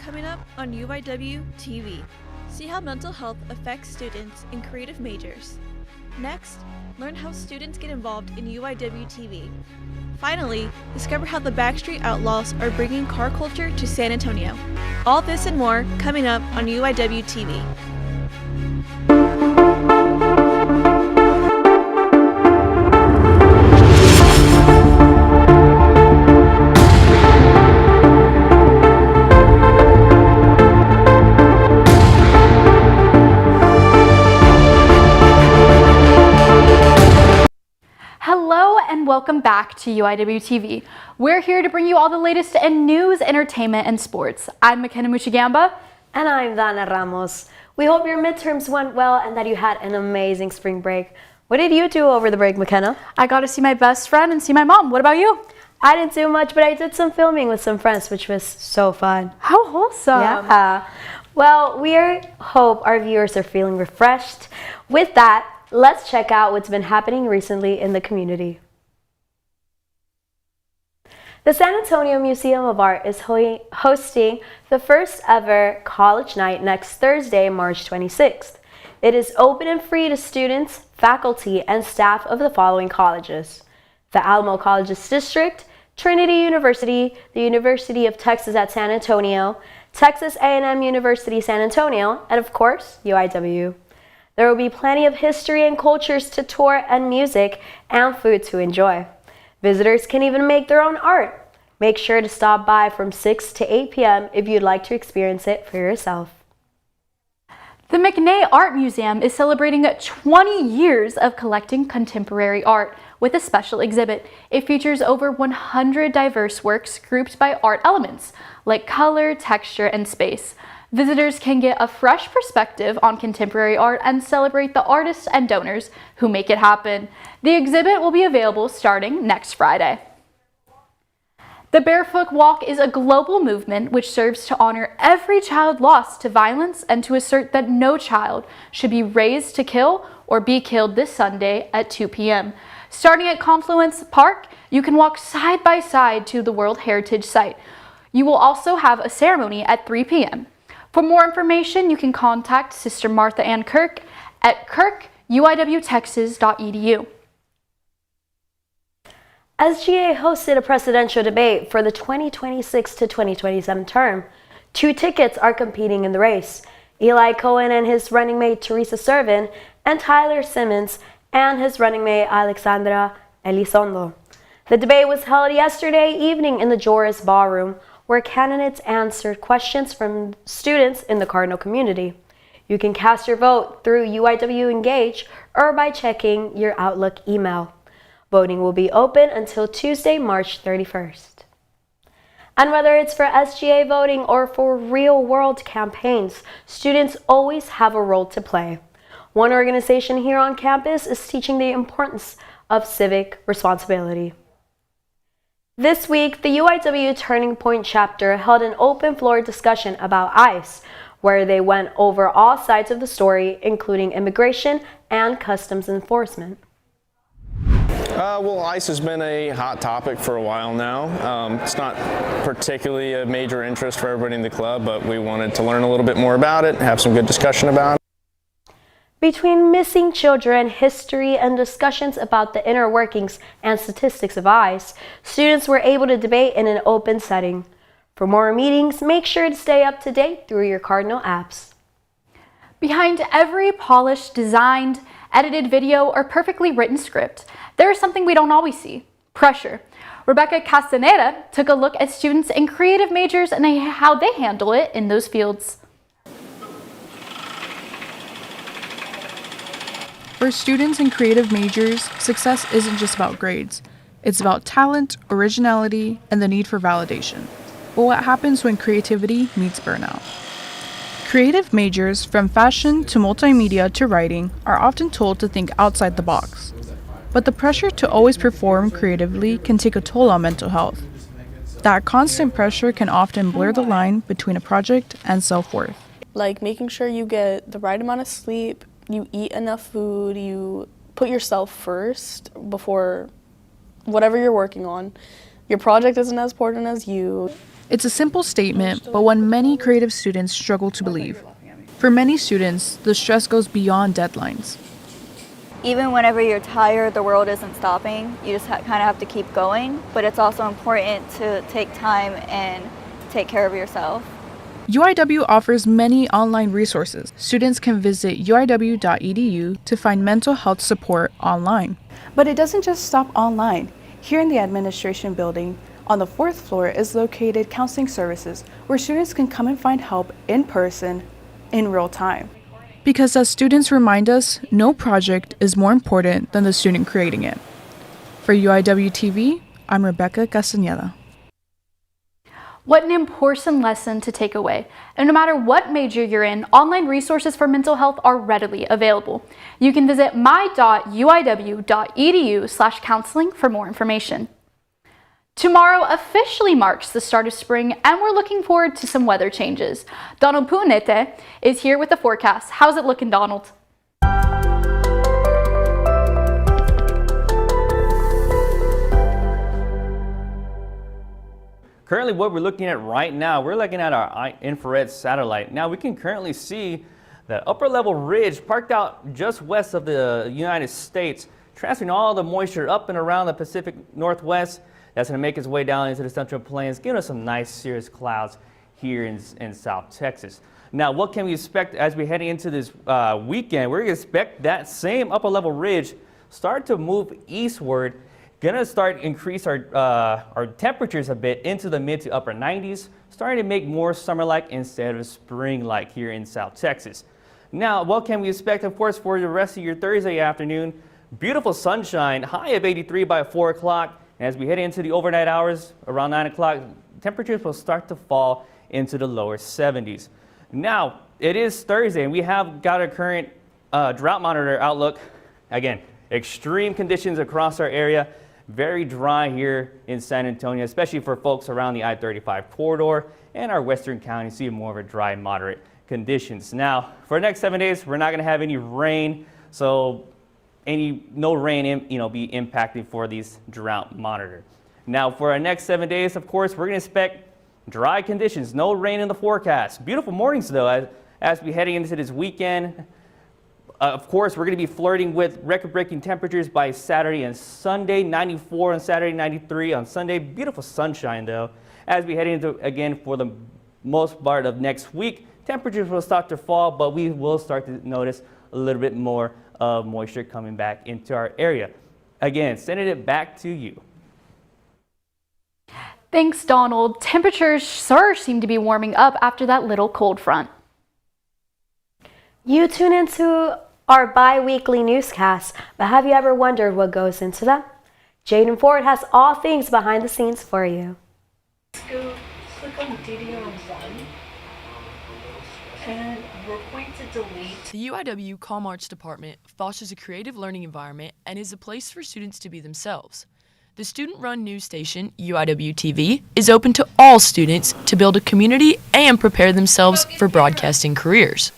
coming up on UIWtv. See how mental health affects students in creative majors. Next, learn how students get involved in UIWtv. Finally, discover how the Backstreet Outlaws are bringing car culture to San Antonio. All this and more coming up on UIWtv. Hello and welcome back to UIWtv. We're here to bring you all the latest in news, entertainment, and sports. I'm Mckenna Moczygemba. And I'm Danna Ramos. We hope your midterms went well and that you had an amazing spring break. What did you do over the break, Mckenna? I got to see my best friend and see my mom. What about you? I didn't do much, but I did some filming with some friends, which was so fun. How wholesome. Yeah. Well, we hope our viewers are feeling refreshed. With that, let's check out what's been happening recently in the community. The San Antonio Museum of Art is hosting the first ever college night next Thursday, March 26th. It is open and free to students, faculty, and staff of the following colleges: the Alamo Colleges District, Trinity University, the University of Texas at San Antonio, Texas A&M University San Antonio, and of course, UIW. There will be plenty of history and cultures to tour and music and food to enjoy. Visitors can even make their own art. Make sure to stop by from 6 to 8 p.m. if you'd like to experience it for yourself. The Mckenna Art Museum is celebrating 20 years of collecting contemporary art with a special exhibit. It features over 100 diverse works grouped by art elements like color, texture, and space. Visitors can get a fresh perspective on contemporary art and celebrate the artists and donors who make it happen. The exhibit will be available starting next Friday. The Barefoot Walk is a global movement which serves to honor every child lost to violence and to assert that no child should be raised to kill or be killed this Sunday at 2 p.m. Starting at Confluence Park, you can walk side by side to the World Heritage Site. You will also have a ceremony at 3 p.m. For more information, you can contact Sister Martha Ann Kirk at kirk@uiwtexas.edu. SGA hosted a presidential debate for the 2026 to 2027 term. 2 tickets are competing in the race: Eli Cohen and his running mate Teresa Servin, and Tyler Simmons and his running mate Alexandra Elizondo. The debate was held yesterday evening in the Joris Ballroom, where candidates answered questions from students in the Cardinal community. You can cast your vote through UIW Engage or by checking your Outlook email. Voting will be open until Tuesday, March 31st. And whether it's for SGA voting or for real-world campaigns, students always have a role to play. One organization here on campus is teaching the importance of civic responsibility. This week, the UIW Turning Point chapter held an open floor discussion about ICE, where they went over all sides of the story, including immigration and customs enforcement. Well, ICE has been a hot topic for a while now. It's not particularly a major interest for everybody in the club, but we wanted to learn a little bit more about it, have some good discussion about it. Between missing children, history, and discussions about the inner workings and statistics of ICE, students were able to debate in an open setting. For more meetings, make sure to stay up to date through your Cardinal apps. Behind every polished, designed, edited video or perfectly written script, there is something we don't always see: pressure. Rebecca Castaneda took a look at students in creative majors and how they handle it in those fields. For students in creative majors, success isn't just about grades. It's about talent, originality, and the need for validation. But what happens when creativity meets burnout? Creative majors, from fashion to multimedia to writing, are often told to think outside the box. But the pressure to always perform creatively can take a toll on mental health. That constant pressure can often blur the line between a project and self-worth. Like making sure you get the right amount of sleep, you eat enough food, you put yourself first before whatever you're working on. your project isn't as important as you. It's a simple statement, but one many creative students struggle to believe. For many students, the stress goes beyond deadlines. Even whenever you're tired, the world isn't stopping. You just kind of have to keep going, but it's also important to take time and take care of yourself. UIW offers many online resources. Students can visit UIWtv.edu to find mental health support online. But it doesn't just stop online. Here in the administration building, on the 4th floor is located counseling services where students can come and find help in person in real time. Because as students remind us, no project is more important than the student creating it. For UIWtv, I'm Rebecca Castaneda. What an important lesson to take away. And no matter what major you're in, online resources for mental health are readily available. You can visit my.uiw.edu/counseling for more information. Tomorrow officially marks the start of spring, and we're looking forward to some weather changes. Donald Puente is here with the forecast. How's it looking, Donald? Currently, what we're looking at right now, we're looking at our infrared satellite. Now, we can currently see that upper level ridge parked out just west of the United States, transferring all the moisture up and around the Pacific Northwest. That's going to make its way down into the Central Plains, giving us some nice cirrus clouds here in South Texas. Now, what can we expect as we're heading into this weekend? We're going to expect that same upper level ridge start to move eastward. Gonna start increase our temperatures a bit into the mid to upper 90s, starting to make more summer-like instead of spring-like here in South Texas. Now, what can we expect, of course, for the rest of your Thursday afternoon? Beautiful sunshine, high of 83 by 4 o'clock. And as we head into the overnight hours, around 9 o'clock, temperatures will start to fall into the lower 70s. Now, it is Thursday, and we have got a current drought monitor outlook. Again, extreme conditions across our area. Very dry here in San Antonio, especially for folks around the I-35 corridor and our western counties, see more of a dry, moderate conditions. Now, for the next 7 days, we're not going to have any rain, so no rain be impacting for these drought monitor. Now, for our next 7 days, of course, we're going to expect dry conditions, no rain in the forecast. Beautiful mornings, though, as we heading into this weekend. Of course, we're going to be flirting with record-breaking temperatures by Saturday and Sunday. 94 on Saturday, 93 on Sunday. Beautiful sunshine, though. As we head into, again, for the most part of next week, temperatures will start to fall, but we will start to notice a little bit more of moisture coming back into our area. Again, sending it back to you. Thanks, Donald. Temperatures sure seem to be warming up after that little cold front. You tune into our bi-weekly newscasts, but have you ever wondered what goes into them? Jayden Ford has all things behind the scenes for you. Go click on DDR1 and we're going to delete. The UIW Comm Arts Department fosters a creative learning environment and is a place for students to be themselves. The student-run news station, UIWtv, is open to all students to build a community and prepare themselves for broadcasting careers.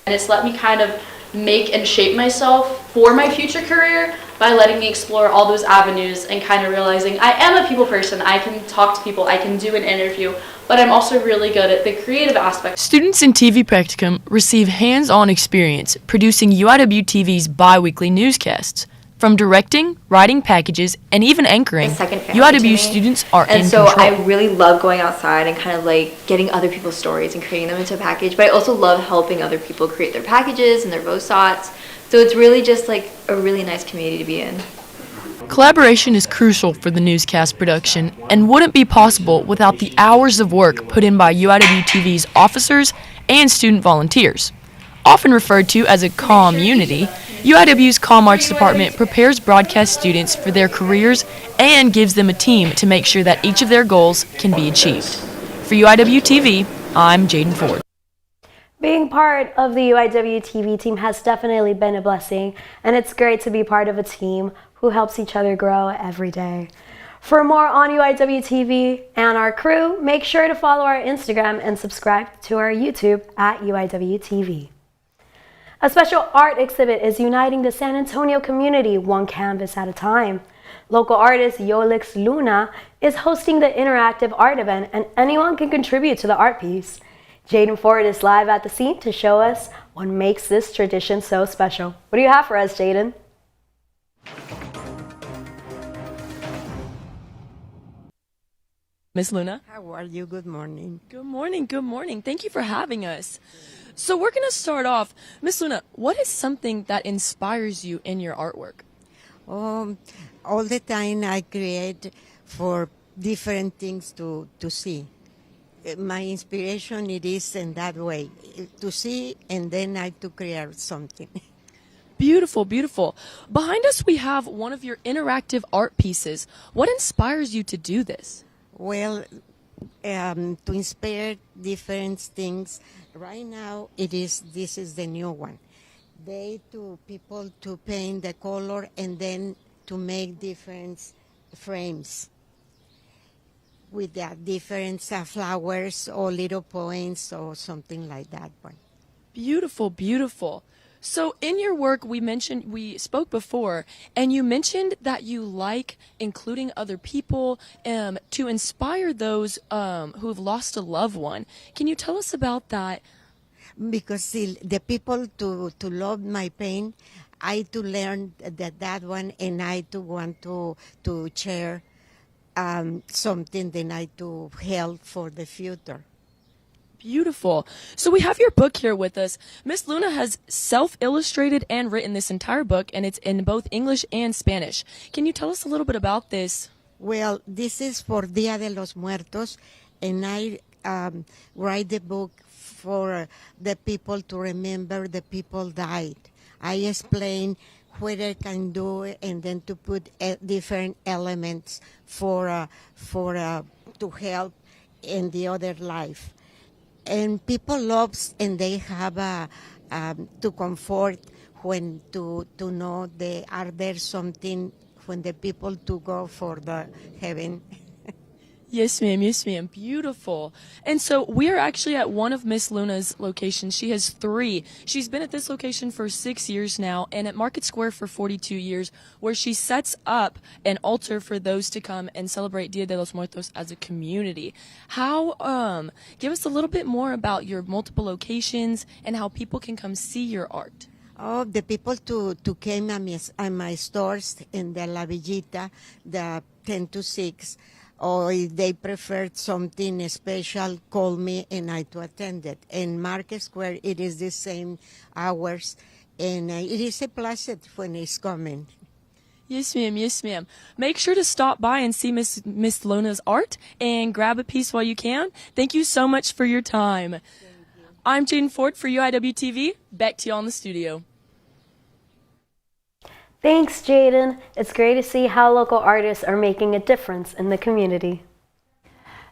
And it's let me kind of make and shape myself for my future career by letting me explore all those avenues and kind of realizing I am a people person. I can talk to people, I can do an interview, but I'm also really good at the creative aspect. Students in TV Practicum receive hands-on experience producing UIWtv's bi-weekly newscasts. From directing, writing packages, and even anchoring, UIW students are in control. And so I really love going outside and kind of like getting other people's stories and creating them into a package, but I also love helping other people create their packages and their VOSOTs. So it's really just like a really nice community to be in. Collaboration is crucial for the newscast production and wouldn't be possible without the hours of work put in by UIWtv's officers and student volunteers. Often referred to as a comm unity, UIW's Comm Arts Department prepares broadcast students for their careers and gives them a team to make sure that each of their goals can be achieved. For UIWtv, I'm Jayden Ford. Being part of the UIWtv team has definitely been a blessing, and it's great to be part of a team who helps each other grow every day. For more on UIWtv and our crew, make sure to follow our Instagram and subscribe to our YouTube at UIWtv. A special art exhibit is uniting the San Antonio community one canvas at a time. Local artist Yolix Luna is hosting the interactive art event, and anyone can contribute to the art piece. Jayden Ford is live at the scene to show us what makes this tradition so special. What do you have for us, Jayden? Miss Luna. How are you? Good morning. Good morning. Good morning. Thank you for having us. So we're going to start off. Miss Luna, what is something that inspires you in your artwork? All the time I create for different things to see. My inspiration it is in that way, to see and then I to create something. Beautiful, beautiful. Behind us we have one of your interactive art pieces. What inspires you to do this? Well, to inspire different things. Right now, this is the new one. People to paint the color and then to make different frames with the different flowers or little points or something like that one. Beautiful, beautiful. So in your work, we spoke before, and you mentioned that you like including other people to inspire those who have lost a loved one. Can you tell us about that? Because the people to love my pain, I to learn that one, and I to want to share something that I to help for the future. Beautiful. So we have your book here with us. Miss Luna has self-illustrated and written this entire book, and it's in both English and Spanish. Can you tell us a little bit about this? Well, this is for Dia de los Muertos, and I write the book for the people to remember the people died. I explain what I can do, and then to put different elements for to help in the other life. And people loves, and they have to comfort when to know are there something when the people to go for the heaven. Yes, ma'am. Yes, ma'am. Beautiful. And so we are actually at one of Miss Luna's locations. She has 3. She's been at this location for 6 years now, and at Market Square for 42 years, where she sets up an altar for those to come and celebrate Dia de los Muertos as a community. How, give us a little bit more about your multiple locations and how people can come see your art. Oh, the people to came at my stores in the La Villita, the 10 to 6. Or if they preferred something special, call me and I to attend it. In Market Square, it is the same hours, and it is a pleasure when it's coming. Yes, ma'am. Yes, ma'am. Make sure to stop by and see Miss Luna's art and grab a piece while you can. Thank you so much for your time. I'm Jayden Ford for UIWtv. Back to you all in the studio. Thanks, Jayden. It's great to see how local artists are making a difference in the community.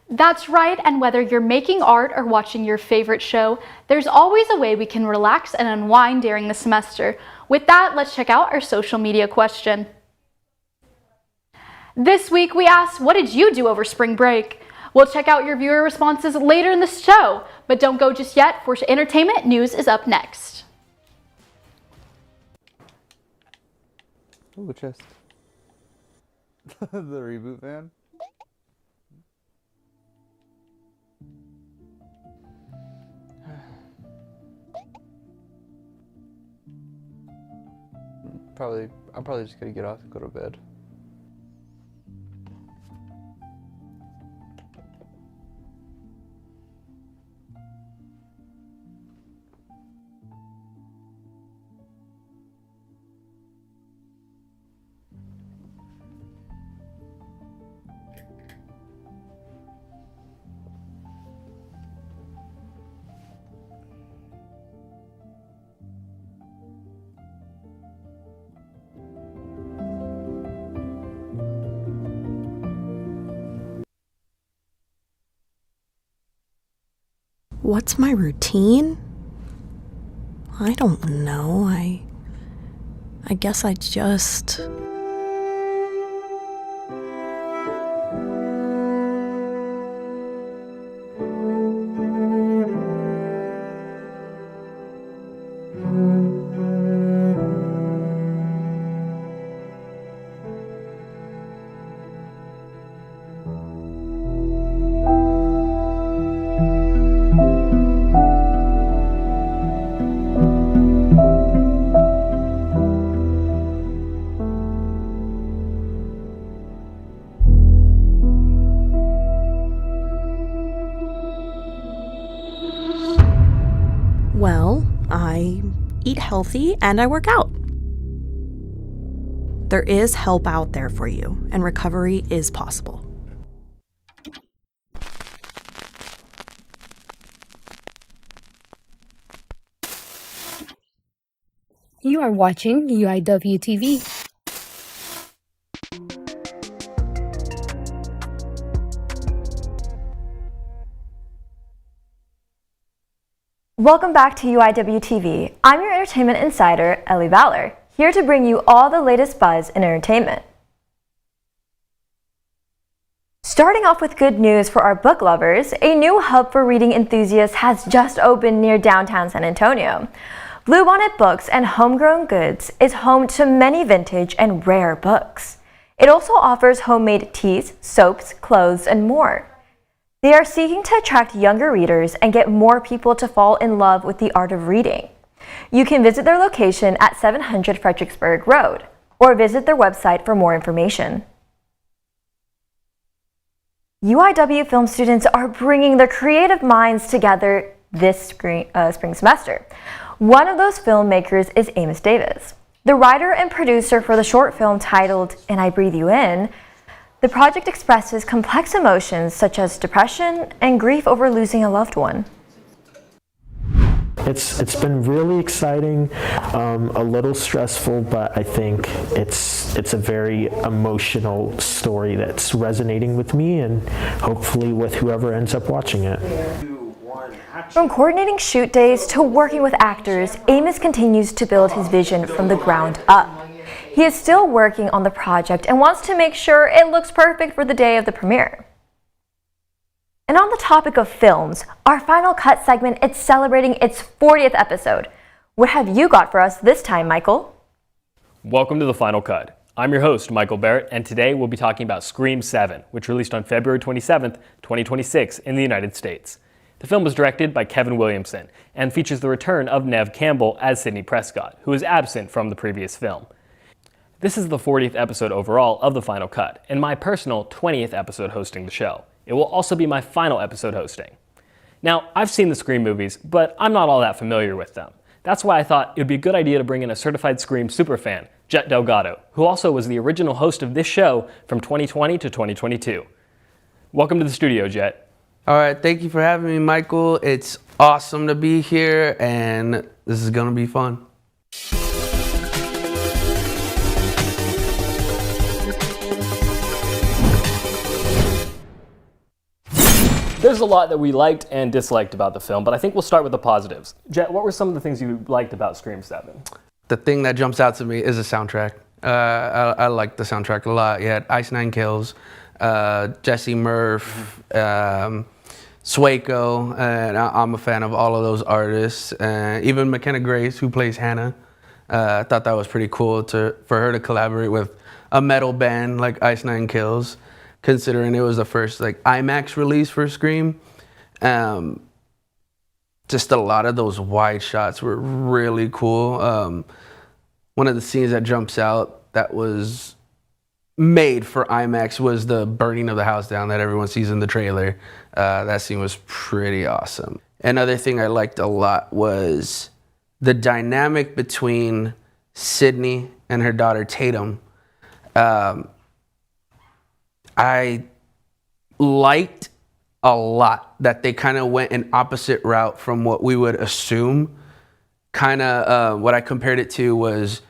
That's right, and whether you're making art or watching your favorite show, there's always a way we can relax and unwind during the semester. With that, let's check out our social media question. This week we asked, what did you do over spring break? We'll check out your viewer responses later in the show, but don't go just yet, for entertainment news is up next. Ooh, chest. The reboot van. I'm probably just gonna get off and go to bed. What's my routine? I don't know. I guess I just... Well, I eat healthy and I work out. There is help out there for you, and recovery is possible. You are watching UIWtv. Welcome back to UIWtv. I'm your entertainment insider, Ellie Vallor, here to bring you all the latest buzz in entertainment. Starting off with good news for our book lovers, a new hub for reading enthusiasts has just opened near downtown San Antonio. Bluebonnet Books and Homegrown Goods is home to many vintage and rare books. It also offers homemade teas, soaps, clothes, and more. They are seeking to attract younger readers and get more people to fall in love with the art of reading. You can visit their location at 700 Fredericksburg Road or visit their website for more information. UIW film students are bringing their creative minds together this spring semester. One of those filmmakers is Amos Davis, the writer and producer for the short film titled And I Breathe You In. The project expresses complex emotions such as depression and grief over losing a loved one. It's been really exciting, a little stressful, but I think it's a very emotional story that's resonating with me and hopefully with whoever ends up watching it. From coordinating shoot days to working with actors, Amos continues to build his vision from the ground up. He is still working on the project and wants to make sure it looks perfect for the day of the premiere. And on the topic of films, our Final Cut segment is celebrating its 40th episode. What have you got for us this time, Michael? Welcome to the Final Cut. I'm your host, Michael Barrett, and today we'll be talking about Scream 7, which released on February 27th, 2026 in the United States. The film was directed by Kevin Williamson and features the return of Neve Campbell as Sidney Prescott, who was absent from the previous film. This is the 40th episode overall of The Final Cut, and my personal 20th episode hosting the show. It will also be my final episode hosting. Now, I've seen the Scream movies, but I'm not all that familiar with them. That's why I thought it would be a good idea to bring in a certified Scream superfan, Jet Delgado, who also was the original host of this show from 2020 to 2022. Welcome to the studio, Jet. All right, thank you for having me, Michael. It's awesome to be here, and this is gonna be fun. There's a lot that we liked and disliked about the film, but I think we'll start with the positives. Jet, what were some of the things you liked about Scream 7? The thing that jumps out to me is the soundtrack. I like the soundtrack a lot. You had Ice Nine Kills, Jesse Murph, Swaco, and I'm a fan of all of those artists. Even Mckenna Grace, who plays Hannah, I thought that was pretty cool for her to collaborate with a metal band like Ice Nine Kills, considering it was the first IMAX release for Scream. Just a lot of those wide shots were really cool. One of the scenes that jumps out that was made for IMAX was the burning of the house down that everyone sees in the trailer. That scene was pretty awesome. Another thing I liked a lot was the dynamic between Sydney and her daughter Tatum. I liked a lot that they kind of went an opposite route from what we would assume. Kind of what I compared it to was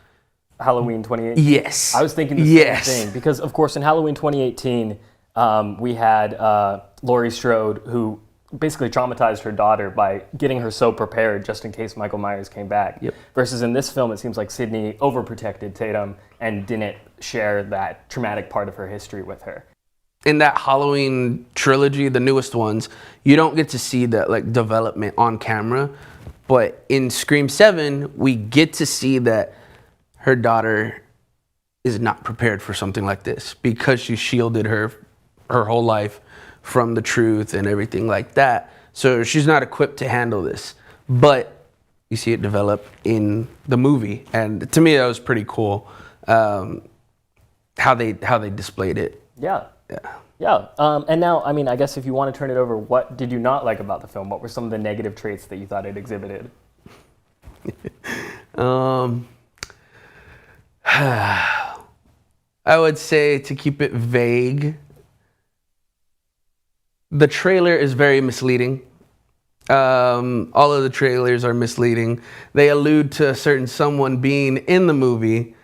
Halloween 2018? Yes. I was thinking the same thing because, of course, in Halloween 2018, we had Laurie Strode, who basically traumatized her daughter by getting her so prepared just in case Michael Myers came back. Yep. Versus in this film, it seems like Sydney overprotected Tatum and didn't share that traumatic part of her history with her. In that Halloween trilogy, the newest ones, you don't get to see that development on camera. But in Scream 7, we get to see that her daughter is not prepared for something like this because she shielded her whole life from the truth and everything like that. So she's not equipped to handle this. But you see it develop in the movie. And to me, that was pretty cool how they displayed it. Yeah. And now, I mean, I guess if you want to turn it over, what did you not like about the film? What were some of the negative traits that you thought it exhibited? I would say, to keep it vague, the trailer is very misleading. All of the trailers are misleading. They allude to a certain someone being in the movie.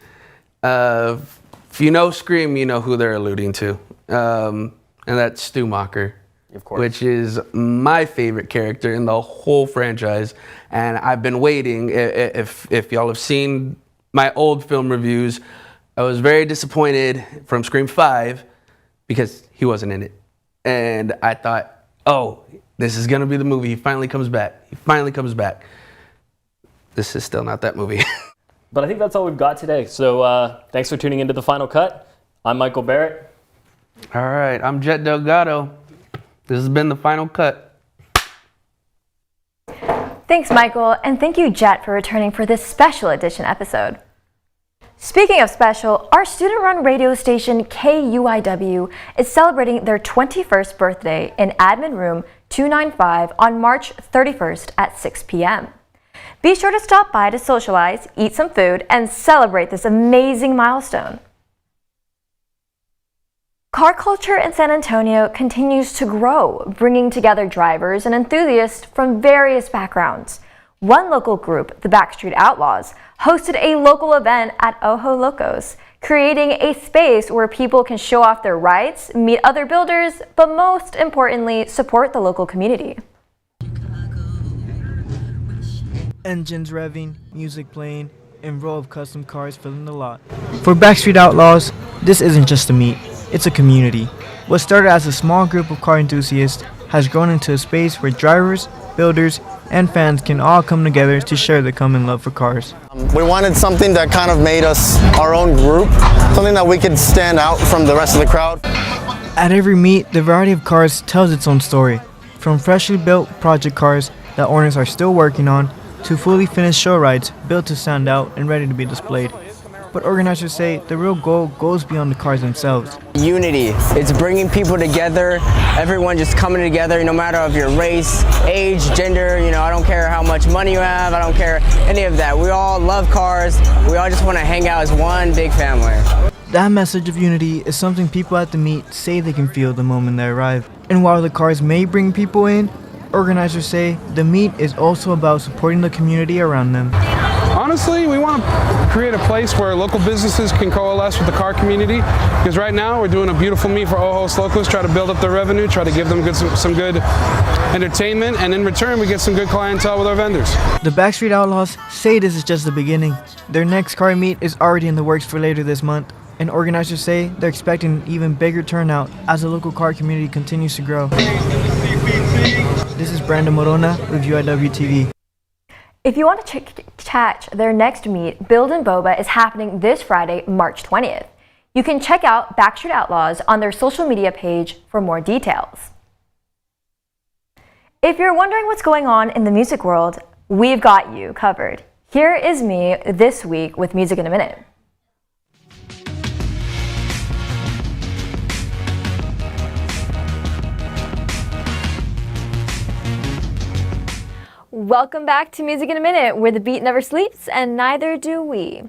If you know Scream, you know who they're alluding to. And that's Stu Macher, of course, which is my favorite character in the whole franchise. And I've been waiting. If y'all have seen my old film reviews, I was very disappointed from Scream 5 because he wasn't in it. And I thought, oh, this is going to be the movie. He finally comes back. He finally comes back. This is still not that movie. But I think that's all we've got today. So thanks for tuning into The Final Cut. I'm Michael Barrett. All right, I'm Jet Delgado. This has been The Final Cut. Thanks, Michael, and thank you, Jet, for returning for this special edition episode. Speaking of special, our student-run radio station KUIW is celebrating their 21st birthday in Admin Room 295 on March 31st at 6 p.m. Be sure to stop by to socialize, eat some food, and celebrate this amazing milestone. Car culture in San Antonio continues to grow, bringing together drivers and enthusiasts from various backgrounds. One local group, the Backstreet Outlaws, hosted a local event at Ojo Locos, creating a space where people can show off their rides, meet other builders, but most importantly, support the local community. Engines revving, music playing, and row of custom cars filling the lot. For Backstreet Outlaws, this isn't just a meet, it's a community. What started as a small group of car enthusiasts has grown into a space where drivers, builders, and fans can all come together to share the common love for cars. We wanted something that kind of made us our own group, something that we could stand out from the rest of the crowd. At every meet, the variety of cars tells its own story. From freshly built project cars that owners are still working on, to fully finished show rides built to stand out and ready to be displayed. But organizers say the real goal goes beyond the cars themselves. Unity. It's bringing people together, everyone just coming together, no matter of your race, age, gender, I don't care how much money you have, I don't care any of that. We all love cars, we all just want to hang out as one big family. That message of unity is something people at the meet say they can feel the moment they arrive. And while the cars may bring people in, organizers say the meet is also about supporting the community around them. Honestly, we want to create a place where local businesses can coalesce with the car community, because right now we're doing a beautiful meet for Ojos Locos, try to build up their revenue, try to give them some good entertainment, and in return we get some good clientele with our vendors. The Backstreet Outlaws say this is just the beginning. Their next car meet is already in the works for later this month, and organizers say they're expecting an even bigger turnout as the local car community continues to grow. This is Brandon Morona with UIWtv. If you want to catch their next meet, Build and Boba is happening this Friday, March 20th. You can check out Backstreet Outlaws on their social media page for more details. If you're wondering what's going on in the music world, we've got you covered. Here is me this week with Music in a Minute. Welcome back to Music in a Minute, where the beat never sleeps and neither do we.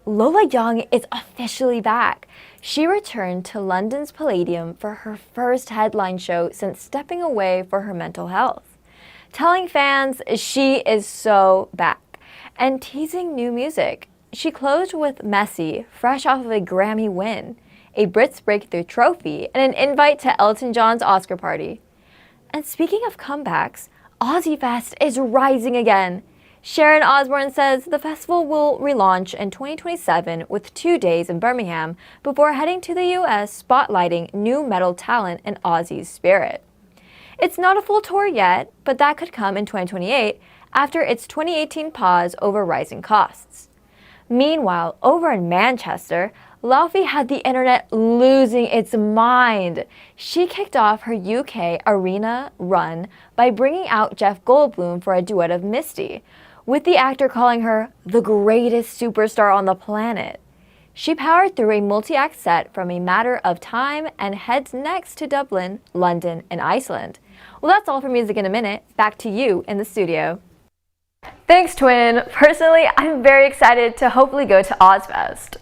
Lola Young is officially back. She returned to London's Palladium for her first headline show since stepping away for her mental health, telling fans she is so back and teasing new music. She closed with Messy, fresh off of a Grammy win, a Brits Breakthrough Trophy, and an invite to Elton John's Oscar party. And speaking of comebacks, Aussie Fest is rising again. Sharon Osbourne says the festival will relaunch in 2027 with 2 days in Birmingham before heading to the US, spotlighting new metal talent and Aussie's spirit. It's not a full tour yet, but that could come in 2028 after its 2018 pause over rising costs. Meanwhile, over in Manchester, Laufey had the internet losing its mind. She kicked off her UK arena run by bringing out Jeff Goldblum for a duet of Misty, with the actor calling her the greatest superstar on the planet. She powered through a multi-act set from A Matter of Time and heads next to Dublin, London, and Iceland. Well, that's all for Music in a Minute. Back to you in the studio. Thanks, twin. Personally, I'm very excited to hopefully go to Ozfest.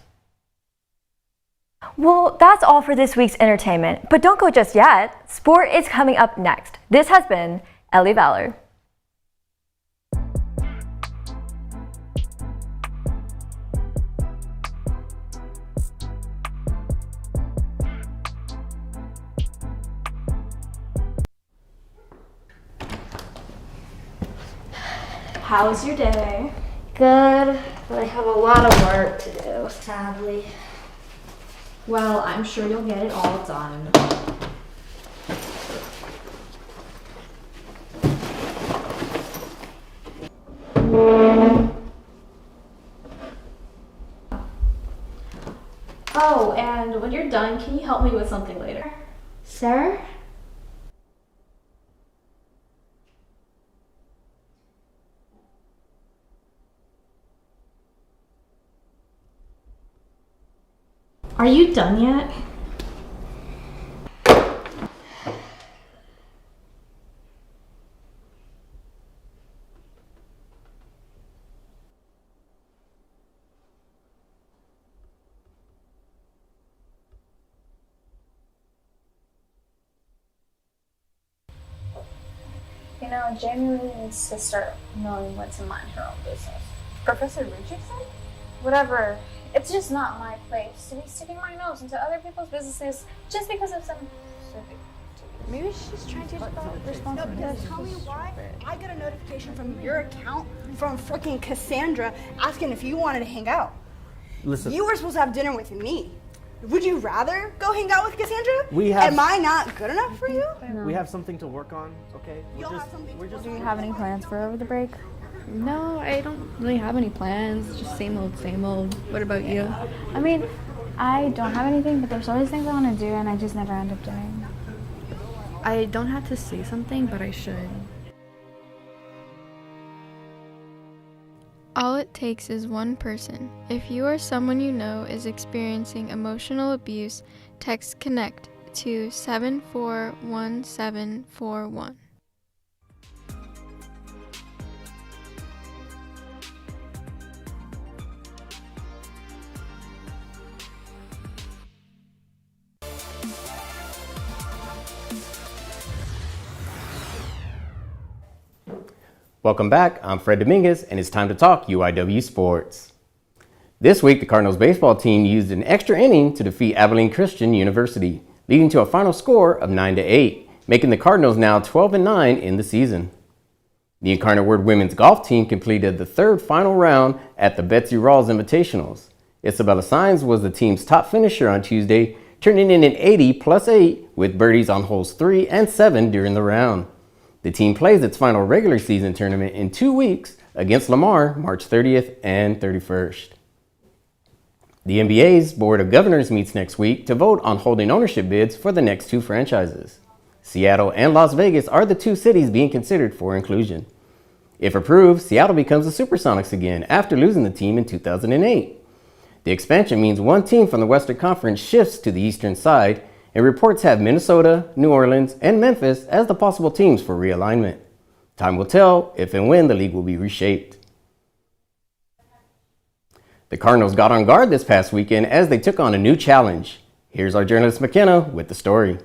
Well, that's all for this week's entertainment, but don't go just yet. Sport is coming up next. This has been Ellie Vallor. How's your day? Good, but I have a lot of work to do, sadly. Well, I'm sure you'll get it all done. Oh, and when you're done, can you help me with something later? Sir? Are you done yet? You know, Jamie really needs to start knowing when to mind her own business. Professor Richardson? Whatever. It's just not my place to be sticking my nose into other people's businesses just because of some specific. Maybe she's trying to teach about responsibility. No, because tell me why I got a notification from your account from freaking Cassandra asking if you wanted to hang out. Listen. You were supposed to have dinner with me. Would you rather go hang out with Cassandra? We have. Am I not good enough for you? No. We have something to work on, okay? Do you have any plans for over the break? No, I don't really have any plans. Just same old, same old. What about you? I mean, I don't have anything, but there's always things I want to do, and I just never end up doing. I don't have to say something, but I should. All it takes is one person. If you or someone you know is experiencing emotional abuse, text CONNECT to 741741. Welcome back, I'm Fred Dominguez, and it's time to talk UIW sports. This week, the Cardinals baseball team used an extra inning to defeat Abilene Christian University, leading to a final score of 9-8, making the Cardinals now 12-9 in the season. The Incarnate Word women's golf team completed the third final round at the Betsy Rawls Invitationals. Isabella Saenz was the team's top finisher on Tuesday, turning in an 80+8 with birdies on holes 3 and 7 during the round. The team plays its final regular season tournament in 2 weeks against Lamar, March 30th and 31st. The NBA's Board of Governors meets next week to vote on holding ownership bids for the next 2 franchises. Seattle and Las Vegas are the 2 cities being considered for inclusion. If approved, Seattle becomes the Supersonics again after losing the team in 2008. The expansion means 1 team from the Western Conference shifts to the eastern side, and reports have Minnesota, New Orleans, and Memphis as the possible teams for realignment. Time will tell if and when the league will be reshaped. The Cardinals got on guard this past weekend as they took on a new challenge. Here's our journalist Mckenna with the story.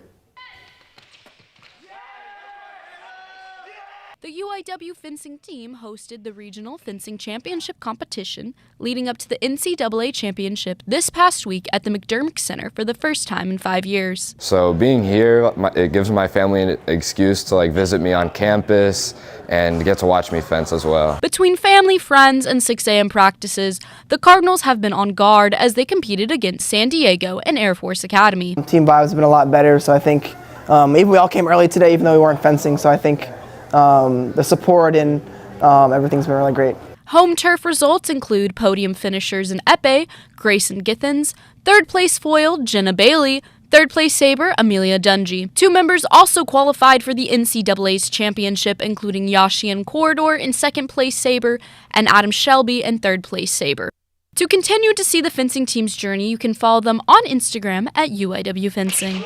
The UIW fencing team hosted the Regional Fencing Championship competition leading up to the NCAA Championship this past week at the McDermott Center for the first time in 5 years. So being here, it gives my family an excuse to visit me on campus and get to watch me fence as well. Between family, friends, and 6 a.m. practices, the Cardinals have been on guard as they competed against San Diego and Air Force Academy. Team vibes have been a lot better, so I think even we all came early today even though we weren't fencing, so I think the support and everything's been really great. Home turf results include podium finishers in epee, Grayson Githens, third place foil, Jenna Bailey, third place saber, Amelia Dungy. 2 members also qualified for the NCAA's championship, including Yashian Corridor in second place saber and Adam Shelby in third place saber. To continue to see the fencing team's journey, you can follow them on Instagram at UIW Fencing.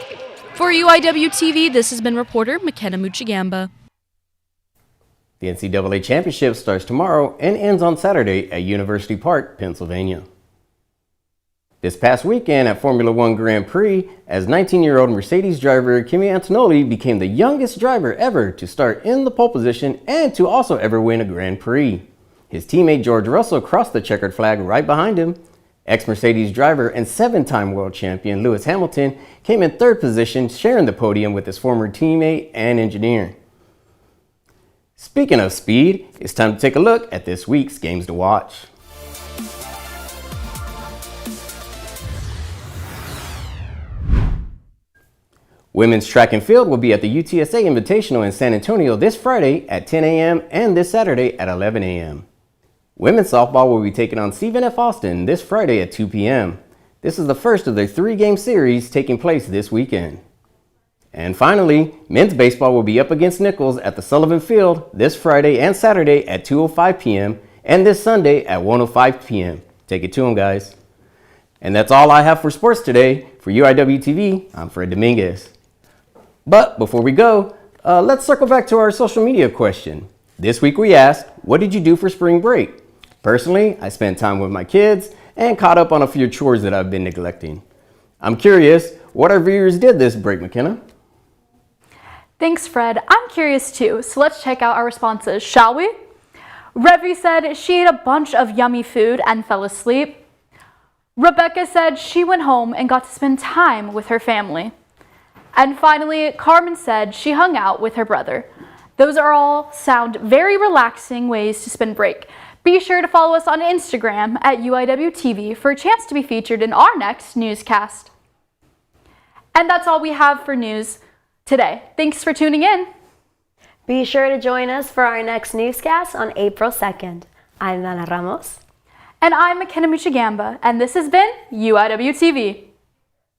For UIWtv, this has been reporter Mckenna Moczygemba. The NCAA Championship starts tomorrow and ends on Saturday at University Park, Pennsylvania. This past weekend at Formula One Grand Prix, as 19-year-old Mercedes driver Kimi Antonelli became the youngest driver ever to start in the pole position and to also ever win a Grand Prix. His teammate George Russell crossed the checkered flag right behind him. Ex-Mercedes driver and 7-time world champion Lewis Hamilton came in third position, sharing the podium with his former teammate and engineer. Speaking of speed, it's time to take a look at this week's games to watch. Women's track and field will be at the UTSA Invitational in San Antonio this Friday at 10 a.m. and this Saturday at 11 a.m. Women's softball will be taking on Stephen F. Austin this Friday at 2 p.m. This is the first of their 3-game series taking place this weekend. And finally, men's baseball will be up against Nichols at the Sullivan Field this Friday and Saturday at 2:05 p.m. and this Sunday at 1:05 p.m. Take it to them, guys. And that's all I have for sports today. For UIWtv, I'm Fred Dominguez. But before we go, let's circle back to our social media question. This week we asked, what did you do for spring break? Personally, I spent time with my kids and caught up on a few chores that I've been neglecting. I'm curious, what our viewers did this break, Mckenna? Thanks, Fred. I'm curious too, so let's check out our responses, shall we? Revi said she ate a bunch of yummy food and fell asleep. Rebecca said she went home and got to spend time with her family. And finally, Carmen said she hung out with her brother. Those are all sound very relaxing ways to spend break. Be sure to follow us on Instagram at UIWtv for a chance to be featured in our next newscast. And that's all we have for news today. Thanks for tuning in. Be sure to join us for our next newscast on April 2nd. I'm Danna Ramos. And I'm Mckenna Moczygemba, and this has been UIWtv.